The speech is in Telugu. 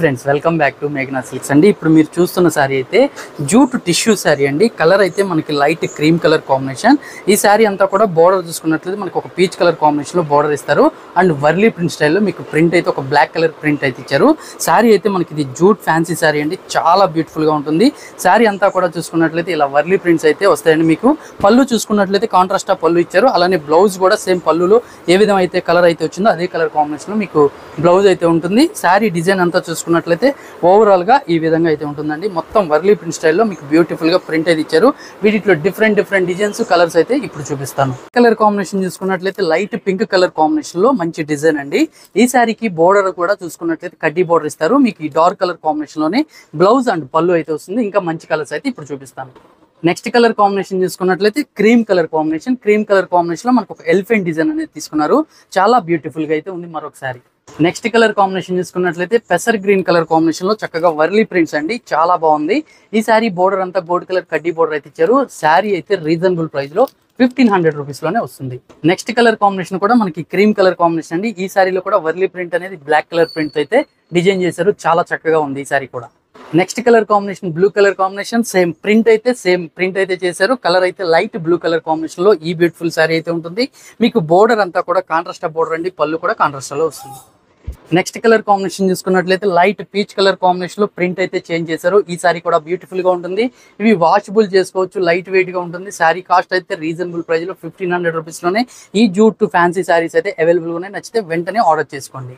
ఫ్రెండ్స్ వెల్కమ్ బ్యాక్ టు మేఘనా సిల్క్స్ అండి. ఇప్పుడు మీరు చూస్తున్న శారీ అయితే జూట్ టిష్యూ శారీ అండి. కలర్ అయితే మనకి లైట్ క్రీమ్ కలర్ కాంబినేషన్. ఈ శారీ అంతా కూడా బోర్డర్ చూసుకున్నట్లయితే మనకి ఒక పీచ్ కలర్ కాంబినేషన్ లో బోర్డర్ ఇస్తారు. అండ్ వర్లీ ప్రింట్ స్టైల్లో మీకు ప్రింట్ అయితే ఒక బ్లాక్ కలర్ ప్రింట్ అయితే ఇచ్చారు. శారీ అయితే మనకి ఇది జూట్ ఫ్యాన్సీ శారీ అండి. చాలా బ్యూటిఫుల్ గా ఉంటుంది. శారీ అంతా కూడా చూసుకున్నట్లయితే ఇలా వర్లీ ప్రింట్స్ అయితే వస్తాయండి. మీకు పళ్ళు చూసుకున్నట్లయితే కాంట్రాస్ట్ పళ్ళు ఇచ్చారు. అలానే బ్లౌజ్ కూడా సేమ్ పళ్ళులో ఏ విధంగా అయితే కలర్ అయితే వచ్చిందో అదే కలర్ కాంబినేషన్ లో మీకు బ్లౌజ్ అయితే ఉంటుంది. శారీ డిజైన్ అంతా చూసుకున్నట్లయితే ఓవరాల్ గా ఈ విధంగా అయితే ఉంటుందండి. మొత్తం వర్లీ ప్రింట్ స్టైల్లో మీకు బ్యూటిఫుల్ గా ప్రింట్ అయితే ఇచ్చారు. వీటిలో డిఫరెంట్ డిజైన్స్ కలర్స్ అయితే ఇప్పుడు చూపిస్తాను. కలర్ కాంబినేషన్ చూసుకున్నట్లయితే లైట్ పింక్ కలర్ కాంబినేషన్ లో మంచి డిజైన్ అండి. ఈ శారీకి బోర్డర్ కూడా చూసుకున్నట్లయితే కడ్డీ బోర్డర్ ఇస్తారు. మీకు ఈ డార్క్ కలర్ కాంబినేషన్ లోనే బ్లౌజ్ అండ్ పళ్ళు అయితే వస్తుంది. ఇంకా మంచి కలర్స్ అయితే ఇప్పుడు చూపిస్తాను. నెక్స్ట్ కలర్ కాంబినేషన్ చూసుకున్నట్లయితే cream colour combination. Cream colour combination లో మనకు ఒక ఎలిఫెంట్ డిజైన్ అనేది తీసుకున్నారు. చాలా బ్యూటిఫుల్ గా అయితే ఉంది. మరొకసారి నెక్స్ట్ కలర్ కాంబినేషన్ చూసుకున్నట్లయితే పెసర్ గ్రీన్ కలర్ కాంబినేషన్ లో చక్కగా వర్లీ ప్రింట్స్ అండి. చాలా బాగుంది. ఈ శారీ బోర్డర్ అంతా గోల్డ్ కలర్ కడ్డీ బోర్డర్ అయితే ఇచ్చారు. శారీ అయితే రీజనబుల్ ప్రైస్ లో 1500 రూపీస్ లోనే వస్తుంది. నెక్స్ట్ కలర్ కాంబినేషన్ కూడా మనకి క్రీమ్ కలర్ కాంబినేషన్ అండి. ఈ శారీలో కూడా వర్లీ ప్రింట్ అనేది బ్లాక్ కలర్ ప్రింట్ అయితే డిజైన్ చేశారు. చాలా చక్కగా ఉంది ఈ శారీ కూడా. Next colour combination blue colour combination. Same print అయితే చేశారు. కలర్ అయితే లైట్ బ్లూ కలర్ కాంబినేషన్ లో ఈ బ్యూటిఫుల్ శారీ అయితే ఉంటుంది. మీకు బోర్డర్ అంతా కూడా కాంట్రాస్ట్ బోర్డర్ అండి. పళ్ళు కూడా కాంట్రాస్ట్ లో వస్తుంది. నెక్స్ట్ కలర్ కాంబినేషన్ చూసుకున్నట్లయితే లైట్ పీచ్ కలర్ కాంబినేషన్ లో ప్రింట్ అయితే చేంజ్ చేశారు. ఈ శారీ కూడా బ్యూటిఫుల్ గా ఉంటుంది. ఇవి వాషబుల్ చేసుకోవచ్చు. లైట్ వెయిట్ గా ఉంటుంది. శారీ కాస్ట్ అయితే రీజనబుల్ ప్రైస్ లో 1500 రూపీస్ లోనే ఈ జూట్ ఫ్యాన్సీ శారీస్ అయితే అవైలబుల్ గా ఉన్నాయి. నచ్చితే వెంటనే ఆర్డర్ చేసుకోండి.